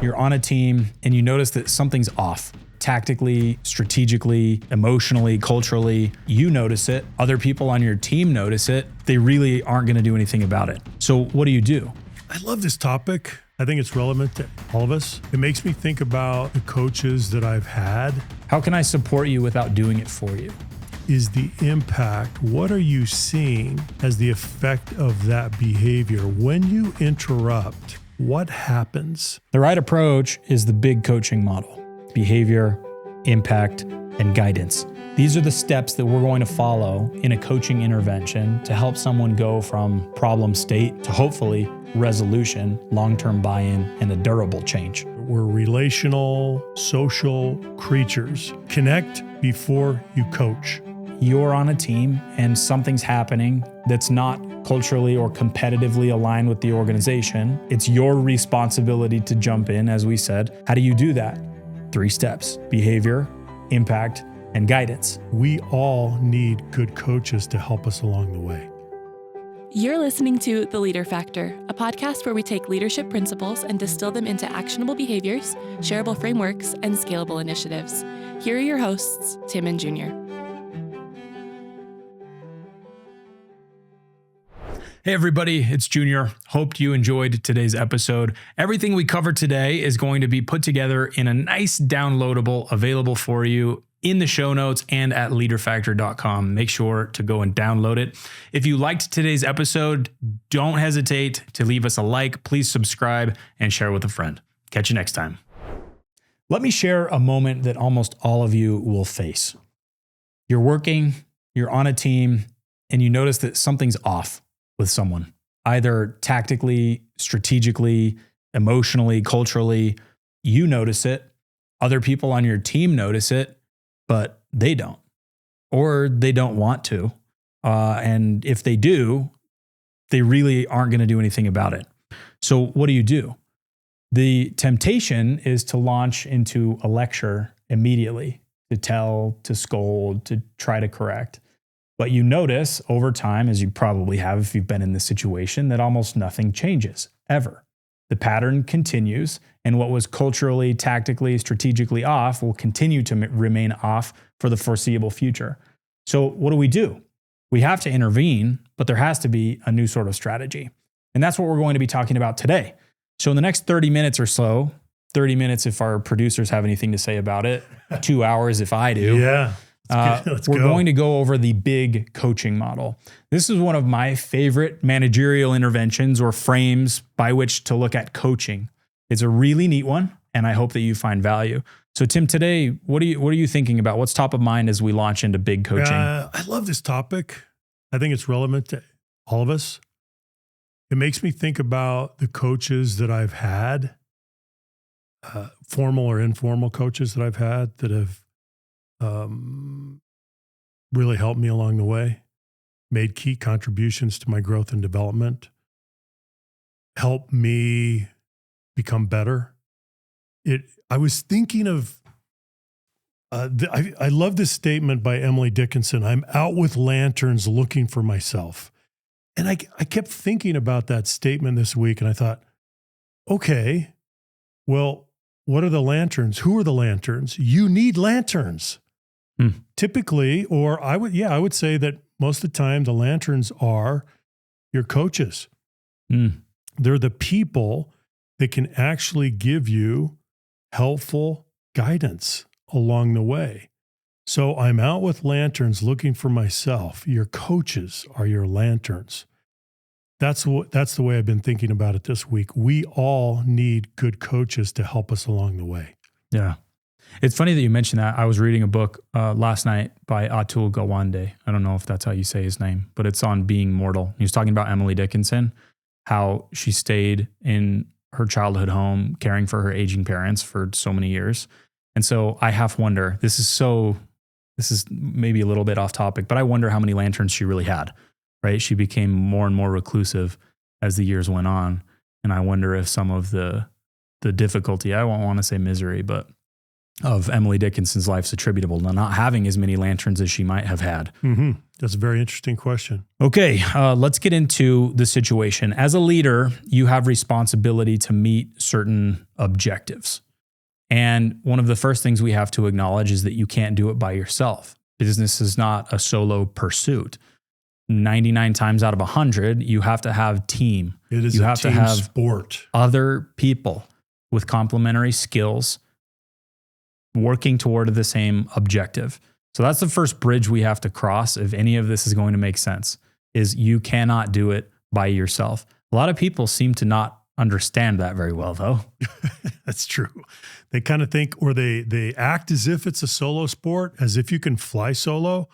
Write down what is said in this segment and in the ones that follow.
you're on a team and you notice that something's off. Tactically, strategically, emotionally, culturally, you notice it. Other people on your team notice it. They really aren't going to do anything about it. So what do? I love this topic. I think it's relevant to all of us. It makes me think about the coaches that I've had. How can I support you without doing it for you? Is the impact, what are you seeing as the effect of that behavior? When you interrupt, what happens? The right approach is the big coaching model: behavior, impact, and guidance. These are the steps that we're going to follow in a coaching intervention to help someone go from problem state to hopefully resolution, long-term buy-in, and a durable change. We're relational, social creatures. Connect before you coach. You're on a team and something's happening that's not culturally or competitively aligned with the organization. It's your responsibility to jump in, as we said. How do you do that? 3 steps: behavior, impact, and guidance. We all need good coaches to help us along the way. You're listening to The Leader Factor, a podcast where we take leadership principles and distill them into actionable behaviors, shareable frameworks, and scalable initiatives. Here are your hosts, Tim and Junior. Hey everybody, it's Junior. Hope you enjoyed today's episode. Everything we covered today is going to be put together in a nice downloadable available for you in the show notes and at leaderfactor.com. Make sure to go and download it. If you liked today's episode, don't hesitate to leave us a like. Please subscribe and share with a friend. Catch you next time. Let me share a moment that almost all of you will face. You're working, you're on a team, and you notice that something's off with someone, either tactically, strategically, emotionally, culturally. You notice it. Other people on your team notice it, but they don't, or they don't want to. And if they do, they really aren't going to do anything about it. So what do? The temptation is to launch into a lecture immediately, to tell, to scold, to try to correct. But you notice over time, as you probably have if you've been in this situation, that almost nothing changes, ever. The pattern continues, and what was culturally, tactically, strategically off will continue to remain off for the foreseeable future. So what do? We have to intervene, but there has to be a new sort of strategy. And that's what we're going to be talking about today. So in the next 30 minutes or so, 30 minutes if our producers have anything to say about it, 2 hours if I do. Yeah. We're going to go over the big coaching model. This is one of my favorite managerial interventions or frames by which to look at coaching. It's a really neat one, and I hope that you find value. So Tim, today, what are you thinking about? What's top of mind as we launch into big coaching? I love this topic. I think it's relevant to all of us. It makes me think about the coaches that I've had, formal or informal coaches that I've had that have really helped me along the way, made key contributions to my growth and development, helped me become better. I was thinking of, I love this statement by Emily Dickinson, "I'm out with lanterns looking for myself." And I kept thinking about that statement this week, and I thought, okay, well, what are the lanterns? Who are the lanterns? You need lanterns. Typically, or I would say that most of the time the lanterns are your coaches. They're the people that can actually give you helpful guidance along the way. So I'm out with lanterns looking for myself. Your coaches are your lanterns. That's the way I've been thinking about it this week. We all need good coaches to help us along the way. Yeah. It's funny that you mentioned that. I was reading a book last night by Atul Gawande. I don't know if that's how you say his name, but it's on being mortal. He was talking about Emily Dickinson, how she stayed in her childhood home caring for her aging parents for so many years. And so I half wonder, this is maybe a little bit off topic, but I wonder how many lanterns she really had, right? She became more and more reclusive as the years went on. And I wonder if some of the difficulty, I won't want to say misery, but of Emily Dickinson's life's attributable to not having as many lanterns as she might have had? That's a very interesting question. Okay, let's get into the situation. As a leader, you have responsibility to meet certain objectives. And one of the first things we have to acknowledge is that you can't do it by yourself. Business is not a solo pursuit. 99 times out of 100, you have to have team. It is you a have team to have sport. other people with complementary skills working toward the same objective. So that's the first bridge we have to cross if any of this is going to make sense, is you cannot do it by yourself. A lot of people seem to not understand that very well, though. That's true. They kind of think, or they act as if it's a solo sport, as if you can fly solo.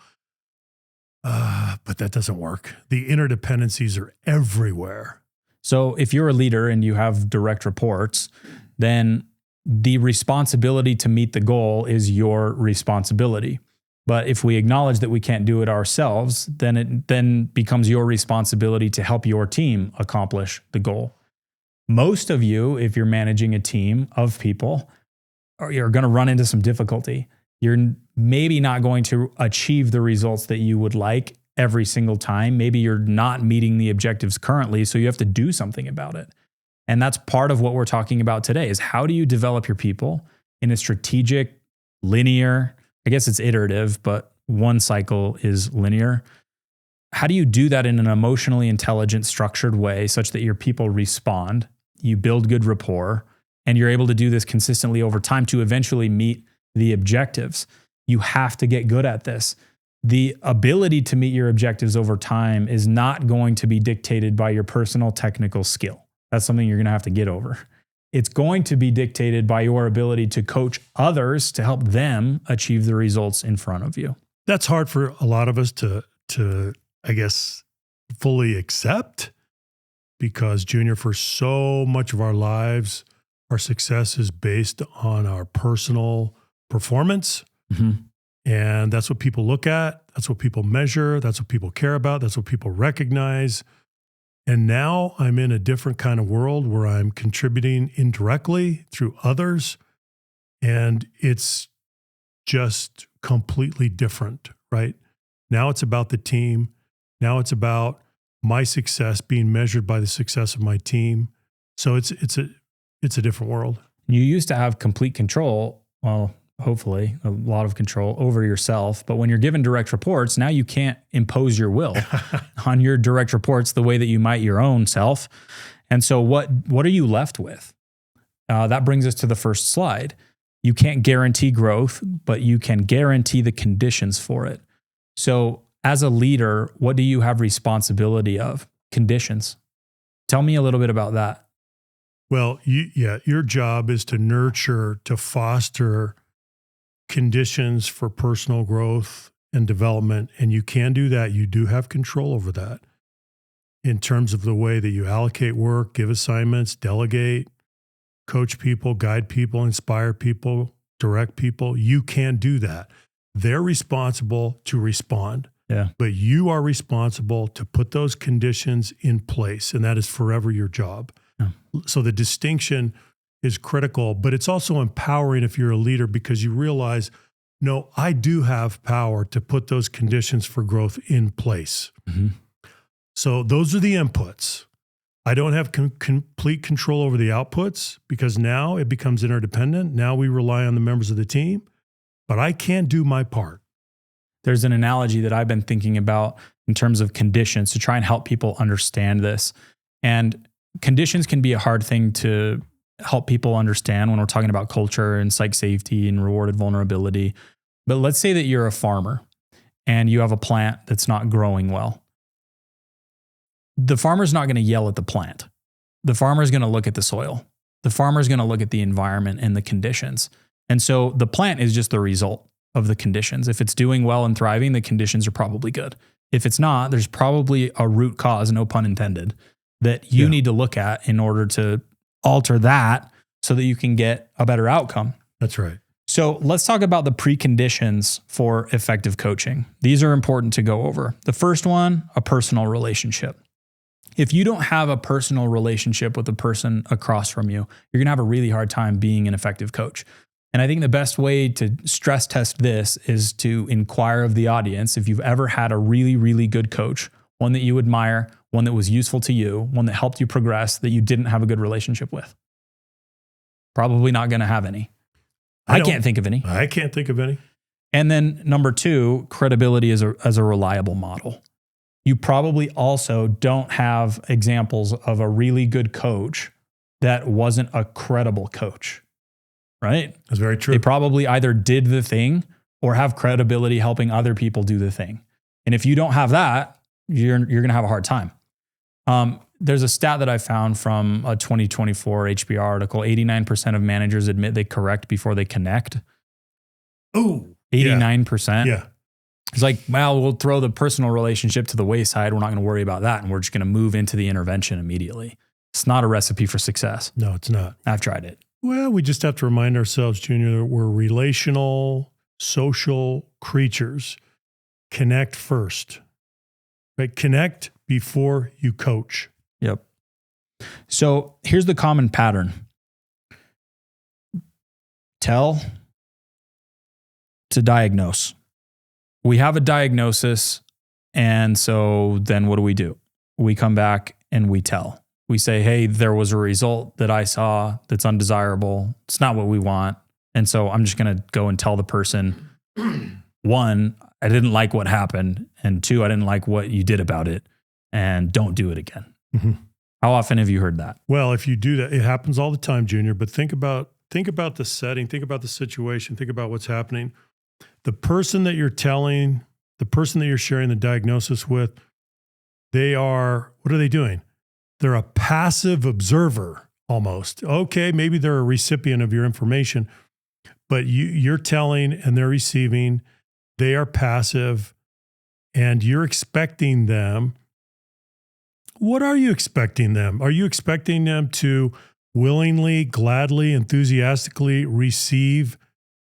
But that doesn't work. The interdependencies are everywhere. So if you're a leader and you have direct reports, then the responsibility to meet the goal is your responsibility. But if we acknowledge that we can't do it ourselves, then it then becomes your responsibility to help your team accomplish the goal. Most of you, if you're managing a team of people, you're going to run into some difficulty. You're maybe not going to achieve the results that you would like every single time. Maybe you're not meeting the objectives currently, so you have to do something about it. And that's part of what we're talking about today, is how do you develop your people in a strategic, linear, I guess it's iterative, but one cycle is linear. How do you do that in an emotionally intelligent, structured way such that your people respond, you build good rapport, and you're able to do this consistently over time to eventually meet the objectives? You have to get good at this. The ability to meet your objectives over time is not going to be dictated by your personal technical skill. That's something you're going to have to get over. It's going to be dictated by your ability to coach others to help them achieve the results in front of you. That's hard for a lot of us to I guess, fully accept, because Junior, for so much of our lives, our success is based on our personal performance. And that's what people look at. That's what people measure. That's what people care about. That's what people recognize. And now I'm in a different kind of world where I'm contributing indirectly through others. And it's just completely different, right? Now it's about the team. Now it's about my success being measured by the success of my team. So it's a different world. You used to have complete control, well, hopefully a lot of control over yourself. But when you're given direct reports, now you can't impose your will on your direct reports the way that you might your own self. And so what are you left with? That brings us to the first slide. You can't guarantee growth, but you can guarantee the conditions for it. So as a leader, what do you have responsibility of? Conditions. Tell me a little bit about that. Well, your job is to nurture, to foster conditions for personal growth and development. And you can do that. You do have control over that in terms of the way that you allocate work, give assignments, delegate, coach people, guide people, inspire people, direct people. You can do that. They're responsible to respond. Yeah. But you are responsible to put those conditions in place. And that is forever your job. Yeah. So the distinction is critical, but it's also empowering if you're a leader, because you realize, no, I do have power to put those conditions for growth in place. So those are the inputs. I don't have complete control over the outputs, because now it becomes interdependent. Now we rely on the members of the team, but I can't do my part. There's an analogy that I've been thinking about in terms of conditions to try and help people understand this. And conditions can be a hard thing to help people understand when we're talking about culture and psych safety and rewarded vulnerability. But let's say that you're a farmer and you have a plant that's not growing well. The farmer's not going to yell at the plant. The farmer's going to look at the soil. The farmer's going to look at the environment and the conditions. And so the plant is just the result of the conditions. If it's doing well and thriving, the conditions are probably good. If it's not, there's probably a root cause, no pun intended, that you need to look at in order to alter that so that you can get a better outcome. That's right. So let's talk about the preconditions for effective coaching. These are important to go over. The first one, a personal relationship. If you don't have a personal relationship with the person across from you, you're going to have a really hard time being an effective coach. And I think the best way to stress test this is to inquire of the audience if you've ever had a really, really good coach, one that you admire, one that was useful to you, one that helped you progress that you didn't have a good relationship with. Probably not going to have any. I can't think of any. I can't think of any. And then number 2, credibility as a reliable model. You probably also don't have examples of a really good coach that wasn't a credible coach, right? That's very true. They probably either did the thing or have credibility helping other people do the thing. And if you don't have that, you're going to have a hard time. There's a stat that I found from a 2024 HBR article. 89% of managers admit they correct before they connect. Oh, 89%. Yeah. It's like, well, we'll throw the personal relationship to the wayside. We're not going to worry about that. And we're just going to move into the intervention immediately. It's not a recipe for success. No, it's not. I've tried it. Well, we just have to remind ourselves, Junior, that we're relational, social creatures. Connect first. Right? Connect before you coach. Yep. So here's the common pattern. Tell to diagnose. We have a diagnosis, and so then what do? We come back and we tell. We say, hey, there was a result that I saw that's undesirable. It's not what we want. And so I'm just going to go and tell the person, 1, I didn't like what happened, and 2, I didn't like what you did about it, and don't do it again. Mm-hmm. How often have you heard that? Well, if you do that, it happens all the time, Junior, but think about the setting, think about the situation, think about what's happening. The person that you're telling, the person that you're sharing the diagnosis with, what are they doing? They're a passive observer almost. Okay, maybe they're a recipient of your information, but you're telling and they're receiving. They are passive, and you're expecting them. What are you expecting them? Are you expecting them to willingly, gladly, enthusiastically receive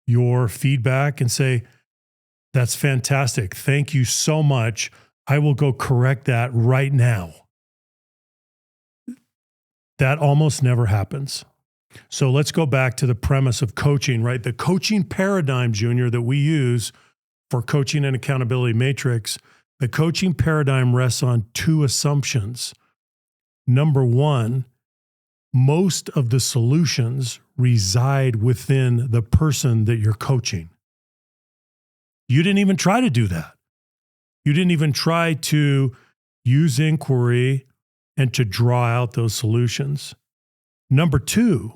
your feedback and say, that's fantastic. Thank you so much. I will go correct that right now. That almost never happens. So let's go back to the premise of coaching, right? The coaching paradigm, Junior, that we use for coaching and accountability matrix, the coaching paradigm rests on 2 assumptions. Number 1, most of the solutions reside within the person that you're coaching. You didn't even try to do that. You didn't even try to use inquiry and to draw out those solutions. Number 2,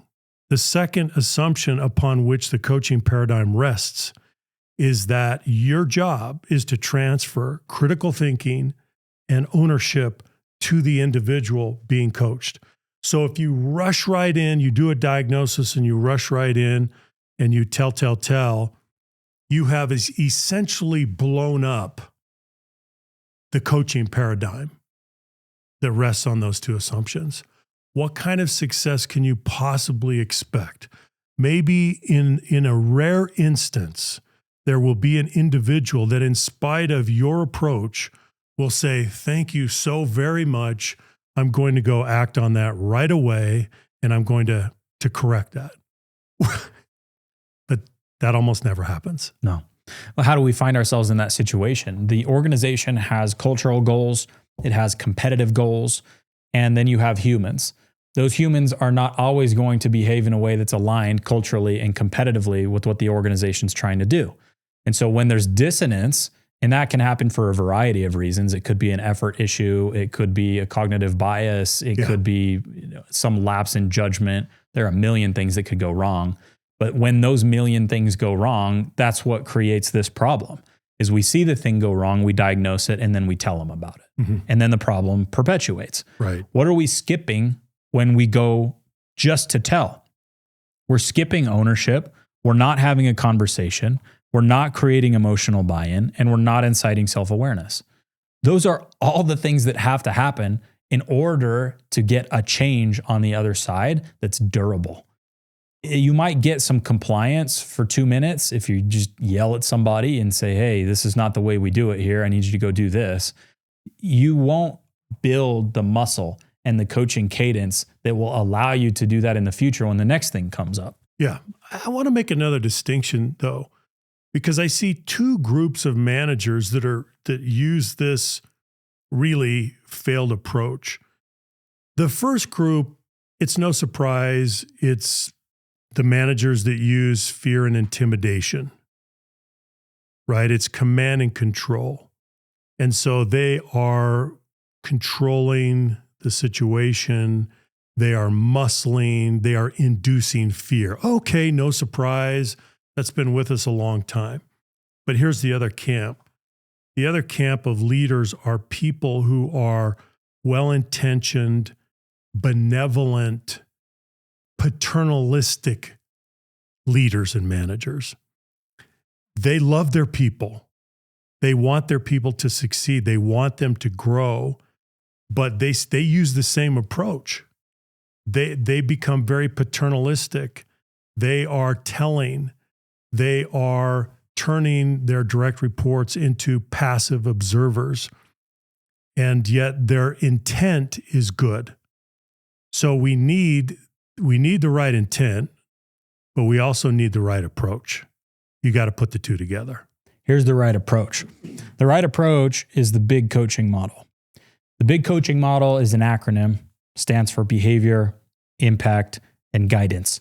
the second assumption upon which the coaching paradigm rests is that your job is to transfer critical thinking and ownership to the individual being coached. So if you rush right in, you do a diagnosis and you rush right in and you tell, you have essentially blown up the coaching paradigm that rests on those 2 assumptions. What kind of success can you possibly expect? Maybe in a rare instance, there will be an individual that in spite of your approach will say, thank you so very much. I'm going to go act on that right away, and I'm going to correct that. But that almost never happens. No. Well, how do we find ourselves in that situation? The organization has cultural goals, it has competitive goals, and then you have humans. Those humans are not always going to behave in a way that's aligned culturally and competitively with what the organization's trying to do. And so when there's dissonance, and that can happen for a variety of reasons. It could be an effort issue. It could be a cognitive bias. It could be some lapse in judgment. There are a million things that could go wrong. But when those million things go wrong, that's what creates this problem. Is we see the thing go wrong, we diagnose it, and then we tell them about it. Mm-hmm. And then the problem perpetuates. Right. What are we skipping when we go just to tell? We're skipping ownership. We're not having a conversation. We're not creating emotional buy-in, and we're not inciting self-awareness. Those are all the things that have to happen in order to get a change on the other side that's durable. You might get some compliance for 2 minutes if you just yell at somebody and say, hey, this is not the way we do it here. I need you to go do this. You won't build the muscle and the coaching cadence that will allow you to do that in the future when the next thing comes up. Yeah. I want to make another distinction though, because I see two groups of managers that use this really failed approach. The first group, it's no surprise, it's the managers that use fear and intimidation, right? It's command and control. And so they are controlling the situation. They are muscling. They are inducing fear. Okay, no surprise. That's been with us a long time. But here's the other camp. The other camp of leaders are people who are well-intentioned, benevolent, paternalistic leaders and managers. They love their people. They want their people to succeed. They want them to grow, but they use the same approach. They become very paternalistic. They are telling. They are turning their direct reports into passive observers, and yet their intent is good. So we need the right intent, but we also need the right approach. You got to put the two together. Here's the right approach. The right approach is the big coaching model. The big coaching model is an acronym, stands for behavior, impact, and guidance.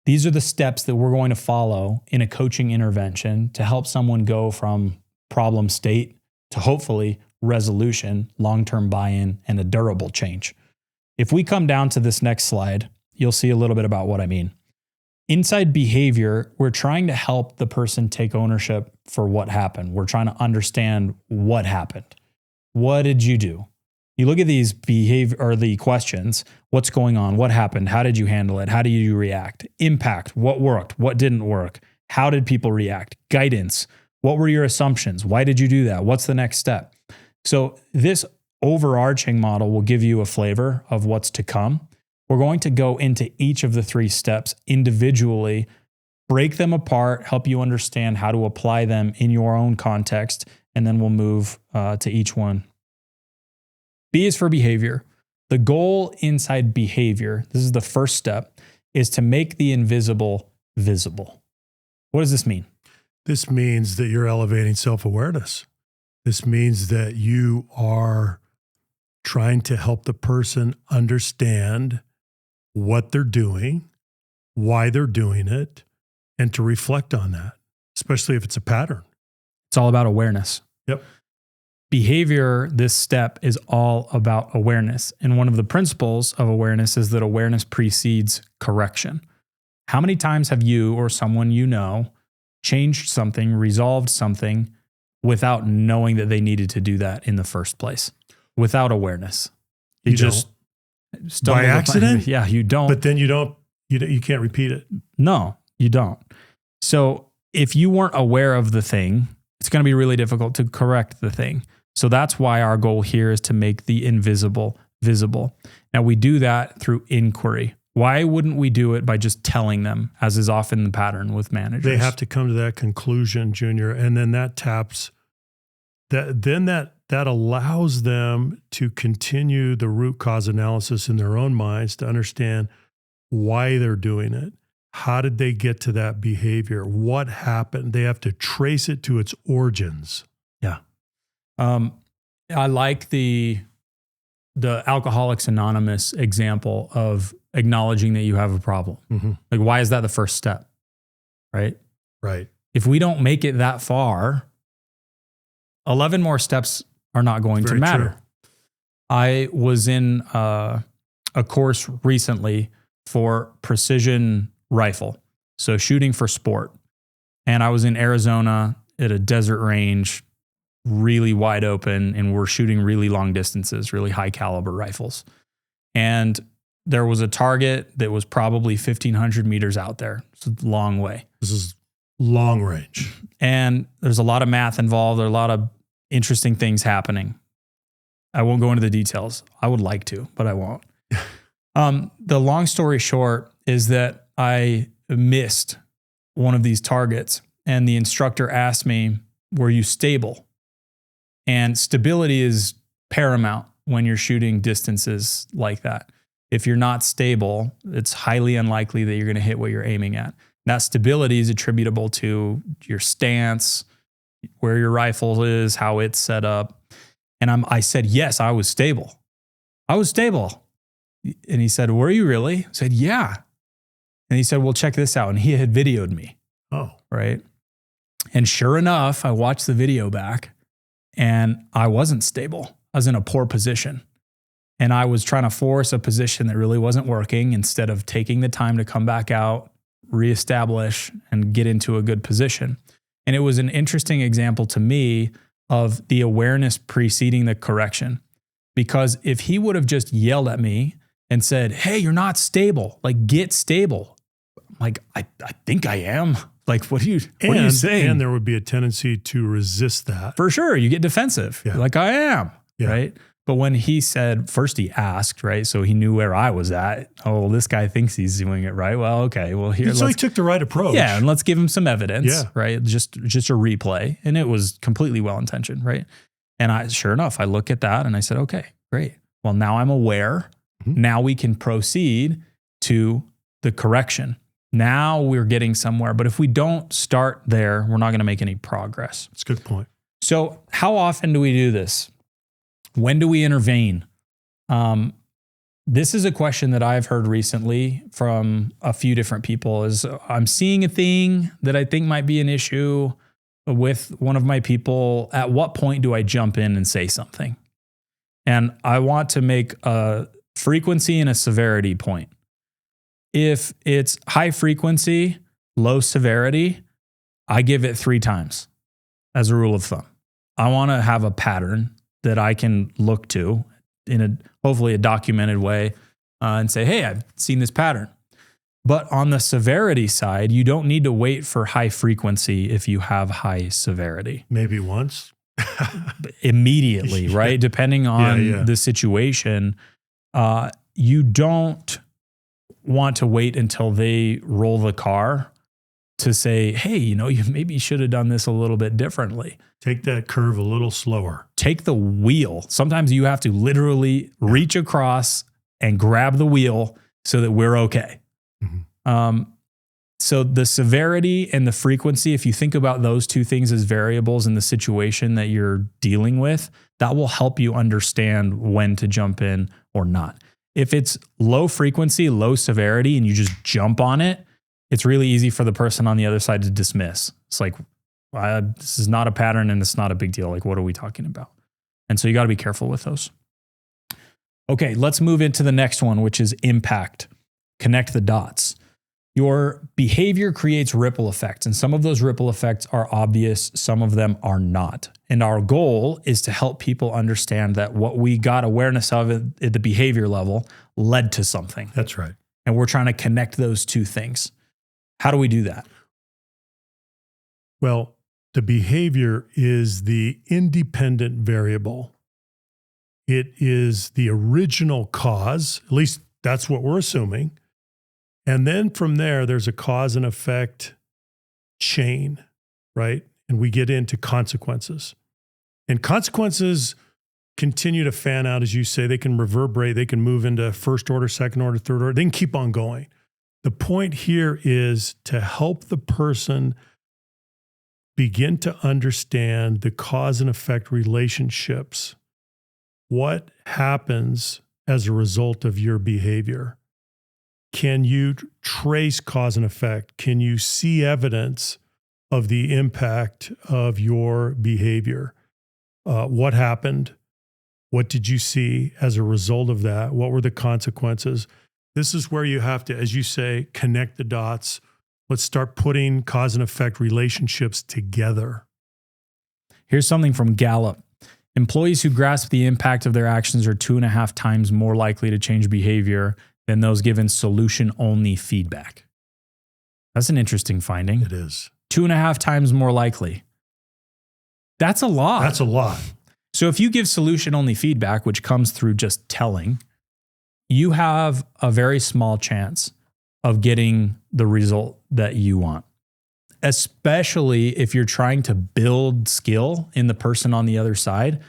These are the steps that we're going to follow in a coaching intervention to help someone go from problem state to hopefully resolution, long-term buy-in, and a durable change. If we come down to this next slide, you'll see a little bit about what I mean. Inside behavior, we're trying to help the person take ownership for what happened. We're trying to understand what happened. What did you do? You look at these the questions. What's going on? What happened? How did you handle it? How did you react? Impact. What worked? What didn't work? How did people react? Guidance. What were your assumptions? Why did you do that? What's the next step? So this overarching model will give you a flavor of what's to come. We're going to go into each of the three steps individually, break them apart, help you understand how to apply them in your own context, and then we'll move to each one. B is for behavior. The goal inside behavior, this is the first step, is to make the invisible visible. What does this mean? This means that you're elevating self-awareness. This means that you are trying to help the person understand what they're doing, why they're doing it, and to reflect on that, especially if it's a pattern. It's all about awareness. Yep. Behavior, this step is all about awareness. And one of the principles of awareness is that awareness precedes correction. How many times have you or someone you know changed something, resolved something without knowing that they needed to do that in the first place? Without awareness. You just by accident? Yeah, you don't. But then you can't repeat it. No, you don't. So if you weren't aware of the thing, it's going to be really difficult to correct the thing. So that's why our goal here is to make the invisible visible. Now we do that through inquiry. Why wouldn't we do it by just telling them, as is often the pattern with managers? They have to come to that conclusion, Junior, and then that taps that. Then that allows them to continue the root cause analysis in their own minds to understand why they're doing it. How did they get to that behavior? What happened? They have to trace it to its origins. Yeah. I like the Alcoholics Anonymous example of acknowledging that you have a problem. Mm-hmm. Like, why is that the first step? Right? Right. If we don't make it that far, 11 more steps are not going to matter. True. I was in a course recently for precision rifle, so shooting for sport. And I was in Arizona at a desert range, really wide open, and we're shooting really long distances, really high caliber rifles. And there was a target that was probably 1,500 meters out there. It's a long way. This is long range. And there's a lot of math involved. There are a lot of interesting things happening. I won't go into the details. I would like to, but I won't. The long story short is that I missed one of these targets, and the instructor asked me, were you stable? And stability is paramount when you're shooting distances like that. if you're not stable, it's highly unlikely that you're going to hit what you're aiming at. That stability is attributable to your stance, where your rifle is, how it's set up. And I said, yes, I was stable. I was stable. And he said, were you really? I said, yeah. And he said, well, check this out. And he had videoed me. Oh, right. And sure enough, I watched the video back and I wasn't stable. I was in a poor position. And I was trying to force a position that really wasn't working instead of taking the time to come back out, reestablish, and get into a good position. And it was an interesting example to me of the awareness preceding the correction. Because if he would have just yelled at me and said, hey, you're not stable, like get stable. I'm like, I think I am. Like, what are you saying? And there would be a tendency to resist that. For sure. You get defensive. Yeah. Like I am. Yeah. Right. But when he said, first he asked, right? So he knew where I was at. Oh, well, this guy thinks he's doing it right. Well, okay. Well, here. So he took the right approach. Yeah. And let's give him some evidence. Yeah. Right. Just a replay. And it was completely well-intentioned. Right. And sure enough, I look at that and I said, okay, great. Well, now I'm aware. Mm-hmm. Now we can proceed to the correction. Now we're getting somewhere. But if we don't start there, we're not going to make any progress. That's a good point. So how often do we do this? When do we intervene? This is a question that I've heard recently from a few different people is I'm seeing a thing that I think might be an issue with one of my people. At what point do I jump in and say something? And I want to make a frequency and a severity point. If it's high frequency, low severity, I give it 3 times as a rule of thumb. I want to have a pattern that I can look to in hopefully a documented way and say, hey, I've seen this pattern. But on the severity side, you don't need to wait for high frequency if you have high severity. Maybe once. Immediately, right? Depending on the situation, you don't want to wait until they roll the car to say, hey, you maybe should have done this a little bit differently. Take that curve a little slower. Take the wheel. Sometimes you have to literally reach across and grab the wheel so that we're okay. Mm-hmm. So the severity and the frequency, if you think about those 2 things as variables in the situation that you're dealing with, that will help you understand when to jump in or not. If it's low frequency, low severity, and you just jump on it, it's really easy for the person on the other side to dismiss. It's like, this is not a pattern and it's not a big deal. Like, what are we talking about? And so you got to be careful with those. Okay, let's move into the next one, which is impact. Connect the dots. Your behavior creates ripple effects, and some of those ripple effects are obvious, some of them are not. And our goal is to help people understand that what we got awareness of at the behavior level led to something. That's right. And we're trying to connect those 2 things. How do we do that? Well, the behavior is the independent variable. It is the original cause, at least that's what we're assuming. And then from there, there's a cause and effect chain, right? And we get into consequences. And consequences continue to fan out, as you say. They can reverberate. They can move into first order, second order, third order. They can keep on going. The point here is to help the person begin to understand the cause and effect relationships. What happens as a result of your behavior? Can you trace cause and effect? Can you see evidence of the impact of your behavior? What happened? What did you see as a result of that? What were the consequences? This is where you have to, as you say, connect the dots. Let's start putting cause and effect relationships together. Here's something from Gallup. Employees who grasp the impact of their actions are 2.5 times more likely to change behavior than those given solution-only feedback. That's an interesting finding. It is. 2.5 times more likely. That's a lot. That's a lot. So if you give solution-only feedback, which comes through just telling, you have a very small chance of getting the result that you want, especially if you're trying to build skill in the person on the other side.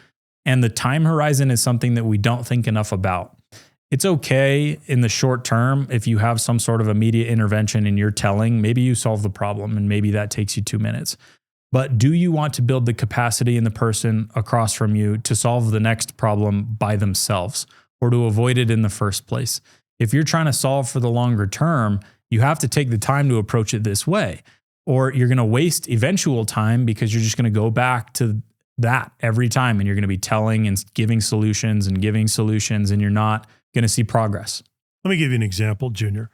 And the time horizon is something that we don't think enough about. It's okay in the short term if you have some sort of immediate intervention and you're telling, maybe you solve the problem and maybe that takes you 2 minutes. But do you want to build the capacity in the person across from you to solve the next problem by themselves or to avoid it in the first place? If you're trying to solve for the longer term, you have to take the time to approach it this way, or you're going to waste eventual time because you're just going to go back to that every time and you're going to be telling and giving solutions and you're not going to see progress. Let me give you an example, Junior.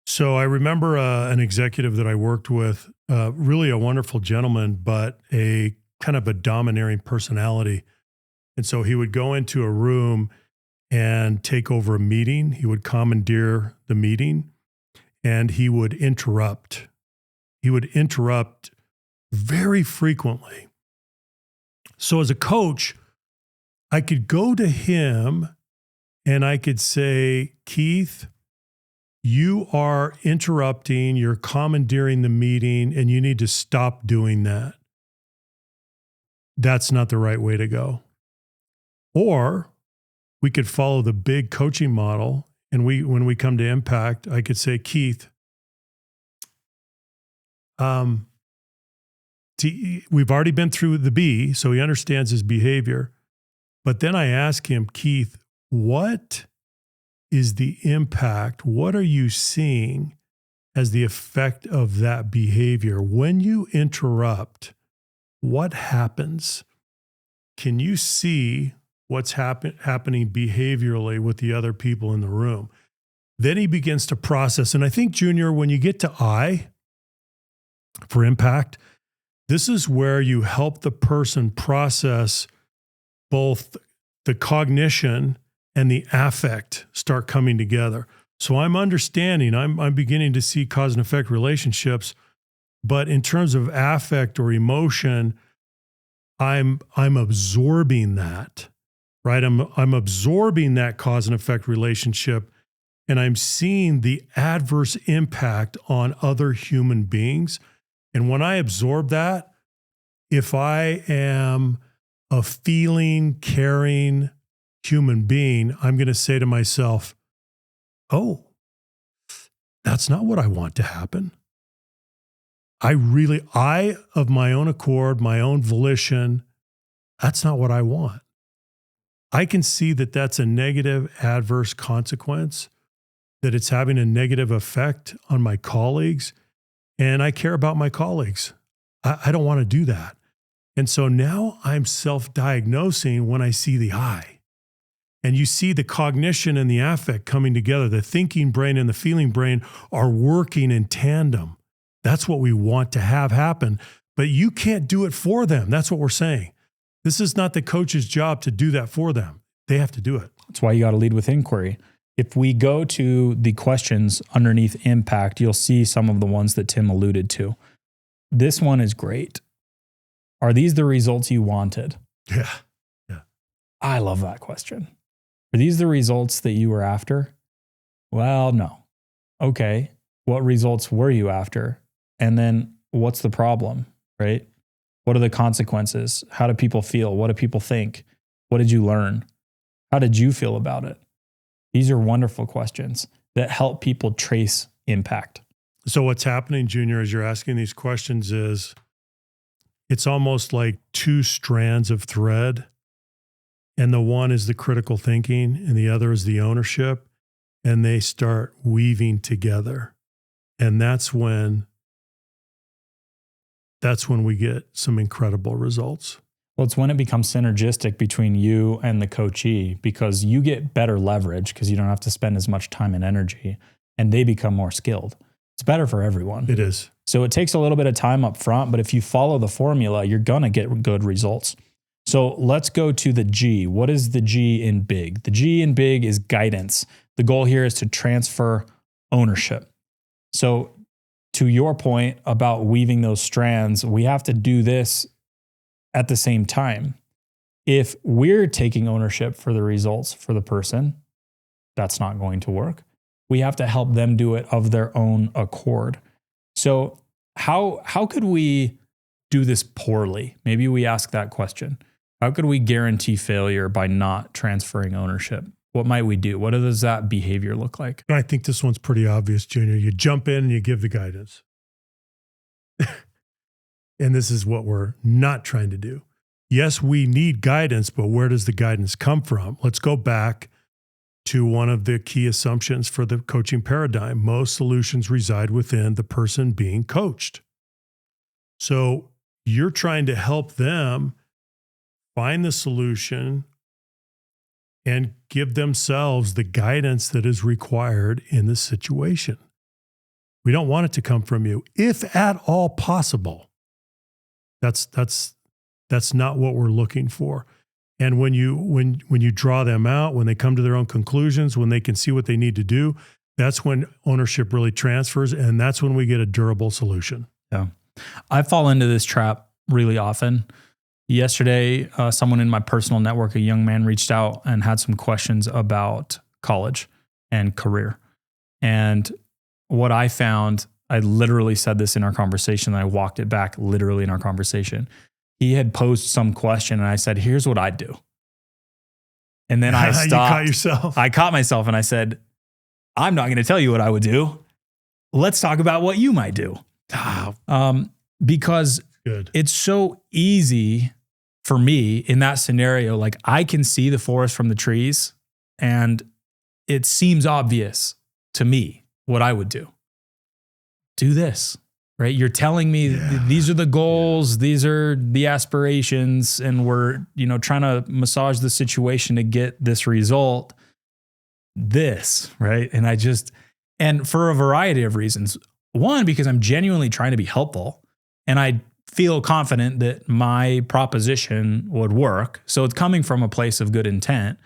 So I remember an executive that I worked with, really a wonderful gentleman, but a kind of a domineering personality. And so he would go into a room and take over a meeting. He would commandeer the meeting and he would interrupt. He would interrupt very frequently. So as a coach, I could go to him and I could say, Keith, you are interrupting, you're commandeering the meeting, and you need to stop doing that. That's not the right way to go. Or we could follow the big coaching model, and when we come to impact, I could say, Keith, we've already been through the B, so he understands his behavior. But then I ask him, Keith, what is the impact? What are you seeing as the effect of that behavior? When you interrupt, what happens? Can you see what's happening behaviorally with the other people in the room? Then he begins to process. And I think, Junior, when you get to I for impact, this is where you help the person process both the cognition and the affect start coming together. So I'm understanding, I'm beginning to see cause and effect relationships, but in terms of affect or emotion, I'm absorbing that, right? I'm absorbing that cause and effect relationship, and I'm seeing the adverse impact on other human beings. And when I absorb that, if I am a feeling, caring human being, I'm going to say to myself, oh, that's not what I want to happen. I, of my own accord, my own volition, that's not what I want. I can see that that's a negative, adverse consequence, that it's having a negative effect on my colleagues, and I care about my colleagues. I don't want to do that. And so now I'm self-diagnosing when I see the I. And you see the cognition and the affect coming together. The thinking brain and the feeling brain are working in tandem. That's what we want to have happen. But you can't do it for them. That's what we're saying. This is not the coach's job to do that for them. They have to do it. That's why you got to lead with inquiry. If we go to the questions underneath impact, you'll see some of the ones that Tim alluded to. This one is great. Are these the results you wanted? Yeah. I love that question. Are these the results that you were after? Well, no. Okay. What results were you after? And then what's the problem, right? What are the consequences? How do people feel? What do people think? What did you learn? How did you feel about it? These are wonderful questions that help people trace impact. So what's happening, Junior, as you're asking these questions is it's almost like two strands of thread. And the one is the critical thinking and the other is the ownership. And they start weaving together. And that's when we get some incredible results. Well, it's when it becomes synergistic between you and the coachee, because you get better leverage because you don't have to spend as much time and energy, and they become more skilled. It's better for everyone. It is. So it takes a little bit of time up front, but if you follow the formula, you're going to get good results. So let's go to the G. What is the G in big? The G in big is guidance. The goal here is to transfer ownership. So to your point about weaving those strands, we have to do this at the same time. If we're taking ownership for the results for the person, that's not going to work. We have to help them do it of their own accord. So how could we do this poorly? Maybe we ask that question. How could we guarantee failure by not transferring ownership? what might we do? What does that behavior look like? I think this one's pretty obvious, Junior. You jump in and you give the guidance. And this is what we're not trying to do. Yes, we need guidance, but where does the guidance come from? Let's go back to one of the key assumptions for the coaching paradigm. Most solutions reside within the person being coached. So you're trying to help them find the solution and give themselves the guidance that is required in the situation. We don't want it to come from you, if at all possible. That's not what we're looking for. And when you draw them out, when they come to their own conclusions, when they can see what they need to do, that's when ownership really transfers, and that's when we get a durable solution. Yeah. I fall into this trap really often. Yesterday, someone in my personal network, a young man, reached out and had some questions about college and career. And what I found, I literally said this in our conversation, and I walked it back literally in our conversation. He had posed some question, and I said, here's what I'd do. And then I stopped. You caught yourself. I caught myself, and I said, I'm not going to tell you what I would do. Let's talk about what you might do. Because Good. It's so easy for me in that scenario. Like, I can see the forest from the trees, and it seems obvious to me what I would do. Do this, right? You're telling me these are the goals, these are the aspirations, and we're, trying to massage the situation to get this result. This, right? And for a variety of reasons. One, because I'm genuinely trying to be helpful, and I feel confident that my proposition would work. So it's coming from a place of good intent.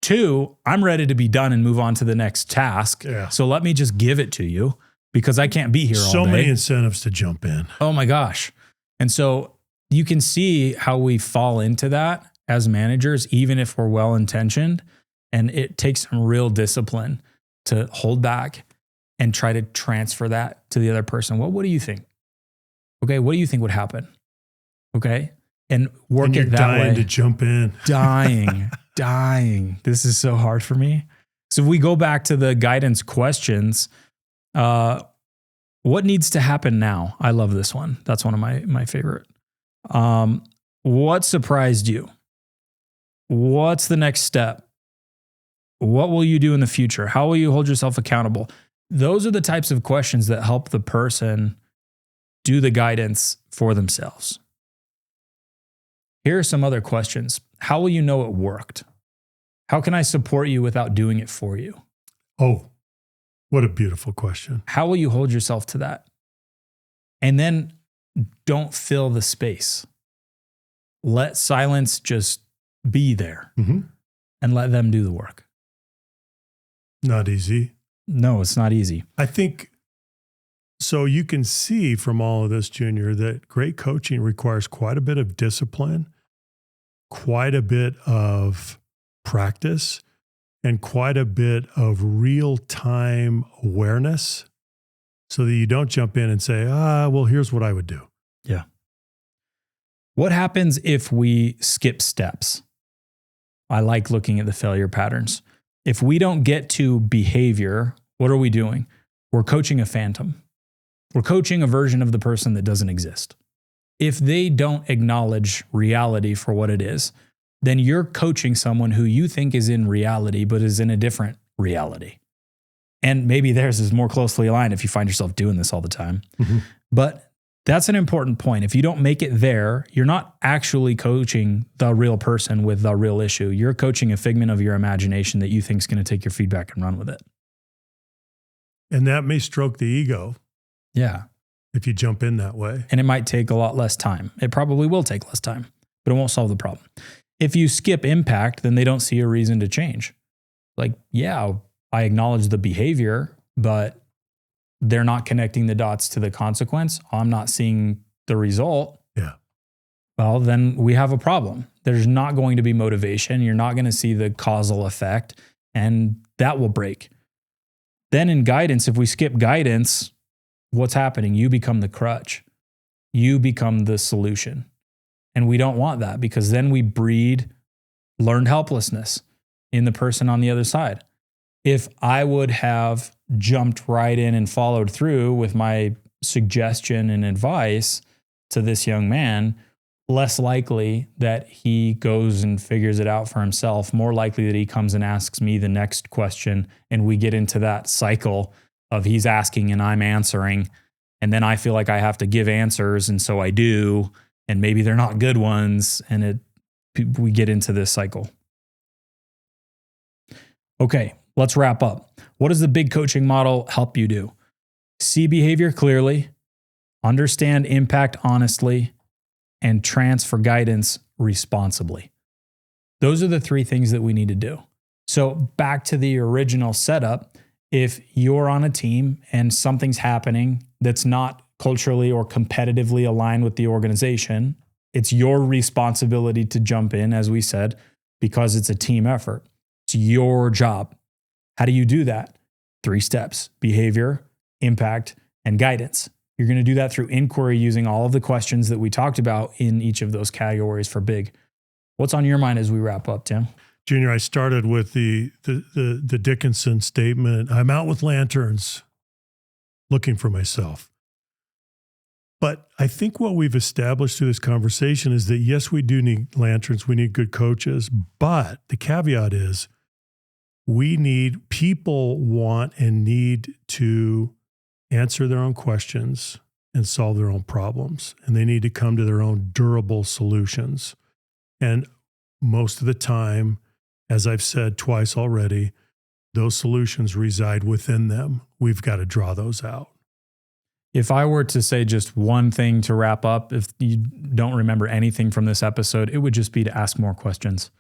Two, I'm ready to be done and move on to the next task. Yeah. So let me just give it to you, because I can't be here all day. So many incentives to jump in. Oh my gosh. And so you can see how we fall into that as managers, even if we're well-intentioned. And it takes some real discipline to hold back and try to transfer that to the other person. What do you think? Okay, what do you think would happen? Okay, and work it that way. Dying to jump in. Dying. This is so hard for me. So if we go back to the guidance questions, what needs to happen now? I love this one. That's one of my favorite. What surprised you? What's the next step? What will you do in the future? How will you hold yourself accountable? Those are the types of questions that help the person do the guidance for themselves. Here are some other questions. How will you know it worked? How can I support you without doing it for you? Oh, what a beautiful question. How will you hold yourself to that? And then don't fill the space. Let silence just be there and let them do the work. Not easy. No, it's not easy. I think, so you can see from all of this, Junior, that great coaching requires quite a bit of discipline, quite a bit of practice, and quite a bit of real-time awareness, so that you don't jump in and say, well, here's what I would do. Yeah. What happens if we skip steps? I like looking at the failure patterns. If we don't get to behavior, what are we doing? We're coaching a phantom. We're coaching a version of the person that doesn't exist. If they don't acknowledge reality for what it is, then you're coaching someone who you think is in reality, but is in a different reality. And maybe theirs is more closely aligned if you find yourself doing this all the time. But that's an important point. If you don't make it there, you're not actually coaching the real person with the real issue. You're coaching a figment of your imagination that you think is going to take your feedback and run with it. And that may stroke the ego. Yeah. If you jump in that way. And it might take a lot less time. It probably will take less time, but it won't solve the problem. If you skip impact, then they don't see a reason to change. Like, yeah, I acknowledge the behavior, but they're not connecting the dots to the consequence. I'm not seeing the result. Yeah. Well, then we have a problem. There's not going to be motivation. You're not going to see the causal effect, and that will break. Then in guidance, if we skip guidance, what's happening? You become the crutch. You become the solution. And we don't want that, because then we breed learned helplessness. in the person on the other side. If I would have jumped right in and followed through with my suggestion and advice to this young man, less likely that he goes and figures it out for himself, more likely that he comes and asks me the next question, and we get into that cycle of he's asking and I'm answering, and then I feel like I have to give answers, and so I do, and maybe they're not good ones, and we get into this cycle. Okay, let's wrap up. What does the big coaching model help you do? See behavior clearly, understand impact honestly, and transfer guidance responsibly. Those are the three things that we need to do. So back to the original setup, if you're on a team and something's happening that's not culturally or competitively aligned with the organization, it's your responsibility to jump in, as we said, because it's a team effort. It's your job. How do you do that? 3 steps: behavior, impact, and guidance. You're going to do that through inquiry using all of the questions that we talked about in each of those categories for big. What's on your mind as we wrap up, Tim? Junior, I started with the Dickinson statement. I'm out with lanterns looking for myself. But I think what we've established through this conversation is that, yes, we do need lanterns. We need good coaches. But the caveat is people want and need to answer their own questions and solve their own problems. And they need to come to their own durable solutions. And most of the time, as I've said twice already, those solutions reside within them. We've got to draw those out. If I were to say just one thing to wrap up, if you don't remember anything from this episode, it would just be to ask more questions.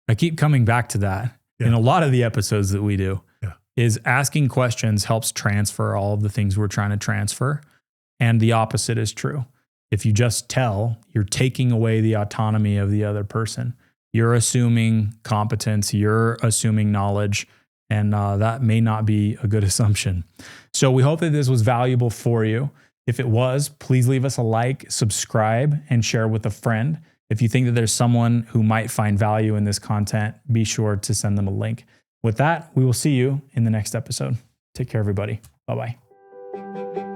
I keep coming back to that in a lot of the episodes that we do. Is asking questions helps transfer all of the things we're trying to transfer. And the opposite is true. If you just tell, you're taking away the autonomy of the other person. You're assuming competence, you're assuming knowledge, and that may not be a good assumption. So we hope that this was valuable for you. If it was, please leave us a like, subscribe, and share with a friend. If you think that there's someone who might find value in this content, be sure to send them a link. With that, we will see you in the next episode. Take care, everybody. Bye-bye.